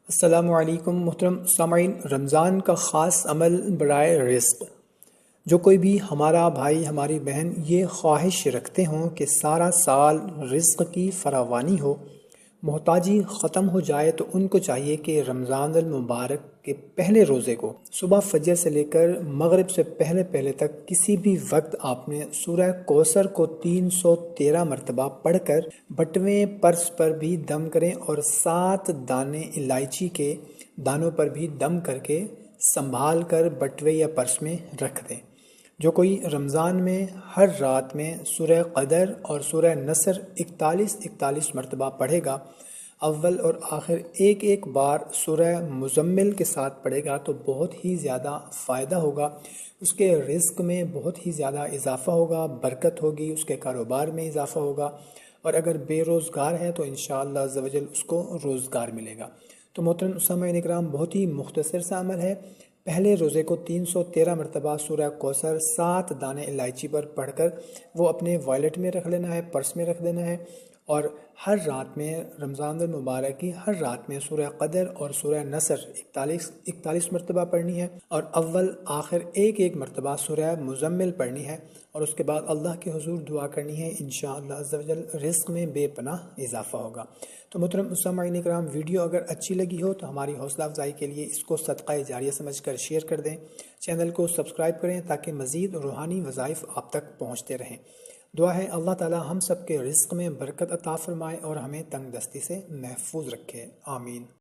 السلام علیکم محترم سامعین، رمضان کا خاص عمل برائے رزق۔ جو کوئی بھی ہمارا بھائی ہماری بہن یہ خواہش رکھتے ہوں کہ سارا سال رزق کی فراوانی ہو، محتاجی ختم ہو جائے، تو ان کو چاہیے کہ رمضان المبارک کے پہلے روزے کو صبح فجر سے لے کر مغرب سے پہلے تک کسی بھی وقت آپ نے سورہ کوثر کو 313 مرتبہ پڑھ کر بٹوے پرس پر بھی دم کریں اور 7 دانے الائچی کے دانوں پر بھی دم کر کے سنبھال کر بٹوے یا پرس میں رکھ دیں۔ جو کوئی رمضان میں ہر رات میں سورہ قدر اور سورہ نصر 41 مرتبہ پڑھے گا، اول اور آخر ایک بار سورہ مزمل کے ساتھ پڑھے گا، تو بہت ہی زیادہ فائدہ ہوگا، اس کے رزق میں بہت ہی زیادہ اضافہ ہوگا، برکت ہوگی، اس کے کاروبار میں اضافہ ہوگا، اور اگر بے روزگار ہے تو انشاءاللہ عز و جل اس کو روزگار ملے گا۔ تو محترم سامعین اکرام، بہت ہی مختصر سا عمل ہے۔ پہلے روزے کو 313 مرتبہ سورہ کوثر 7 دانے الائچی پر پڑھ کر وہ اپنے والیٹ میں رکھ لینا ہے، پرس میں رکھ دینا ہے، اور ہر رات میں رمضان المبارک کی ہر رات میں سورہ قدر اور سورہ نصر 41 مرتبہ پڑھنی ہے، اور اول آخر ایک مرتبہ سورہ مزمل پڑھنی ہے، اور اس کے بعد اللہ کے حضور دعا کرنی ہے، انشاءاللہ عز و جل رزق میں بے پناہ اضافہ ہوگا۔ تو محترم سامعین اکرام، ویڈیو اگر اچھی لگی ہو تو ہماری حوصلہ افزائی کے لیے اس کو صدقہ جاریہ سمجھ کر شیئر کر دیں، چینل کو سبسکرائب کریں تاکہ مزید روحانی وظائف آپ تک پہنچتے رہیں۔ دعا ہے اللہ تعالی ہم سب کے رزق میں برکت عطا فرمائے اور ہمیں تنگ دستی سے محفوظ رکھے، آمین۔